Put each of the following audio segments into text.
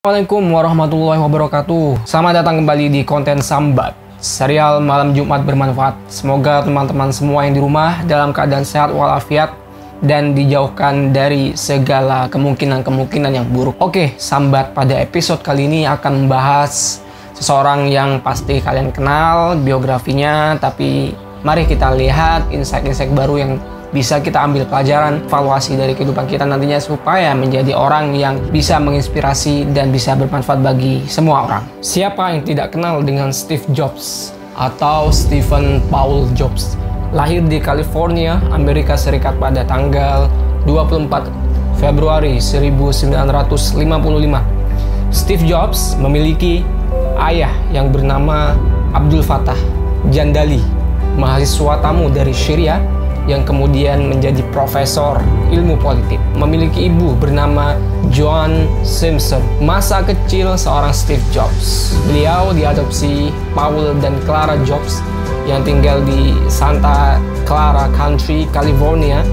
Assalamualaikum warahmatullahi wabarakatuh. Selamat datang kembali di konten Sambat, serial malam Jumat bermanfaat. Semoga teman-teman semua yang di rumah dalam keadaan sehat walafiat dan dijauhkan dari segala kemungkinan-kemungkinan yang buruk. Oke, Sambat pada episode kali ini akan membahas seseorang yang pasti kalian kenal biografinya, tapi mari kita lihat insight-insight baru yang bisa kita ambil pelajaran, evaluasi dari kehidupan kita nantinya supaya menjadi orang yang bisa menginspirasi dan bisa bermanfaat bagi semua orang. Siapa yang tidak kenal dengan Steve Jobs atau Stephen Paul Jobs? Lahir di California, Amerika Serikat pada tanggal 24 Februari 1955. Steve Jobs memiliki ayah yang bernama Abdul Fattah Jandali, mahasiswa tamu dari Syria yang kemudian menjadi profesor ilmu politik. Memiliki ibu bernama Joan Simpson. Masa kecil seorang Steve Jobs, beliau diadopsi Paul dan Clara Jobs yang tinggal di Santa Clara County, California.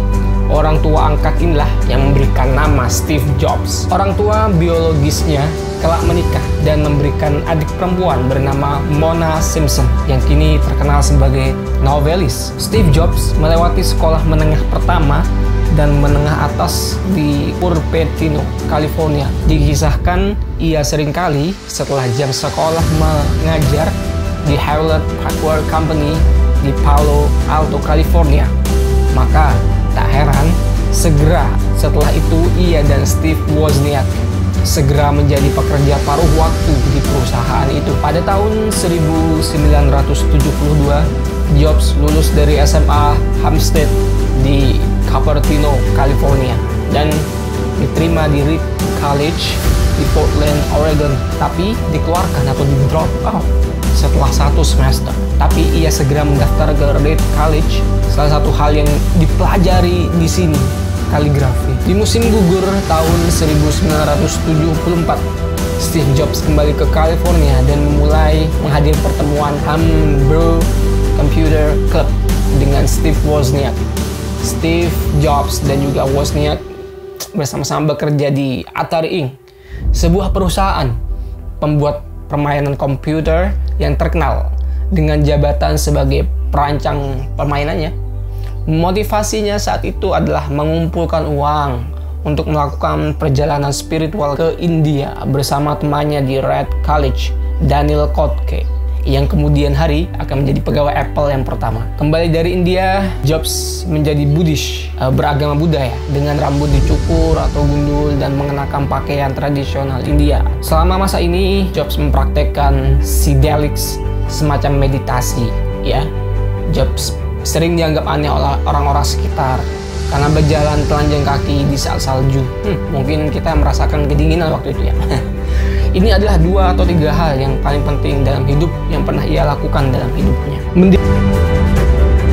Orang tua angkat inilah yang memberikan nama Steve Jobs. Orang tua biologisnya kelak menikah dan memberikan adik perempuan bernama Mona Simpson yang kini terkenal sebagai novelis. Steve Jobs melewati sekolah menengah pertama dan menengah atas di Cupertino, California. Dikisahkan ia seringkali setelah jam sekolah mengajar di Hewlett Packard Company di Palo Alto, California. Maka tak heran, segera setelah itu ia dan Steve Wozniak segera menjadi pekerja paruh waktu di perusahaan itu. Pada tahun 1972, Jobs lulus dari SMA Hampstead di Cupertino, California, dan diterima di Reed College di Portland, Oregon, tapi dikeluarkan atau di drop out setelah 1 semester. Tapi ia segera mendaftar ke Reed College. Salah satu hal yang dipelajari di sini, kaligrafi. Di musim gugur tahun 1974, Steve Jobs kembali ke California dan memulai menghadiri pertemuan Homebrew Computer Club dengan Steve Wozniak. Steve Jobs dan juga Wozniak bersama-sama bekerja di Atari Inc., sebuah perusahaan pembuat permainan komputer yang terkenal dengan jabatan sebagai perancang permainannya. Motivasinya saat itu adalah mengumpulkan uang untuk melakukan perjalanan spiritual ke India bersama temannya di Reed College, Daniel Kotke, yang kemudian hari akan menjadi pegawai Apple yang pertama. Kembali dari India, Jobs menjadi Buddhis, beragama Buddha ya, dengan rambut dicukur atau gundul dan mengenakan pakaian tradisional India. Selama masa ini, Jobs mempraktekkan psychedelics, semacam meditasi ya. Jobs sering dianggap aneh oleh orang-orang sekitar karena berjalan telanjang kaki di saat salju. Mungkin kita merasakan kedinginan waktu itu ya. Ini adalah 2 atau 3 hal yang paling penting dalam hidup yang pernah ia lakukan dalam hidupnya.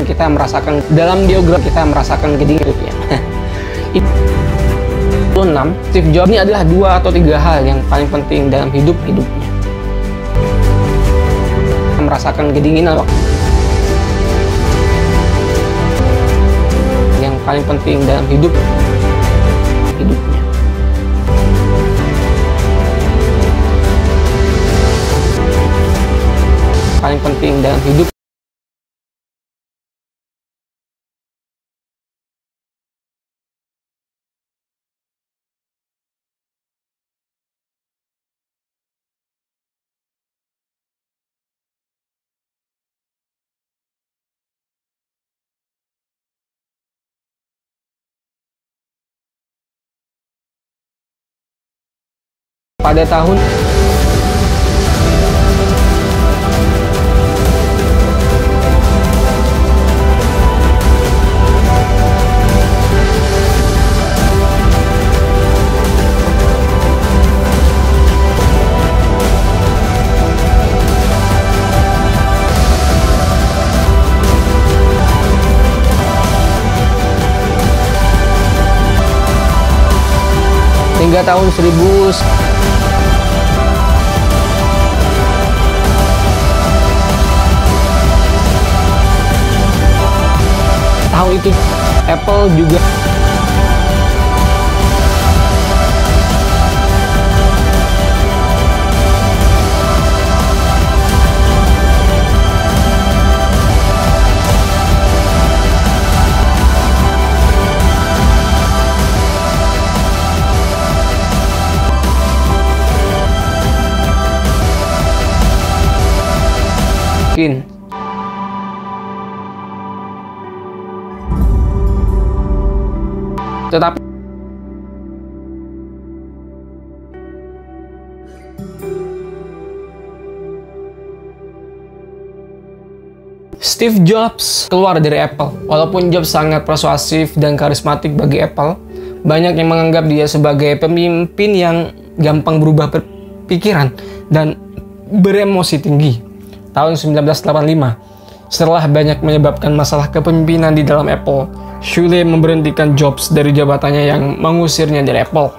Kita merasakan dalam biografi kita merasakan kedinginan ya. Itu 6. Steve Jobs ini adalah 2 atau 3 hal yang paling penting dalam hidupnya. Merasakan kedinginan waktu yang paling penting dalam hidupnya. Paling penting dalam hidup. Pada tahun hingga tahun 1000 tahun itu Apple juga mungkin. Tetapi Steve Jobs keluar dari Apple. Walaupun Jobs sangat persuasif dan karismatik bagi Apple, banyak yang menganggap dia sebagai pemimpin yang gampang berubah pikiran dan beremosi tinggi. Tahun 1985, setelah banyak menyebabkan masalah kepemimpinan di dalam Apple, Shule memberhentikan Jobs dari jabatannya yang mengusirnya dari Apple.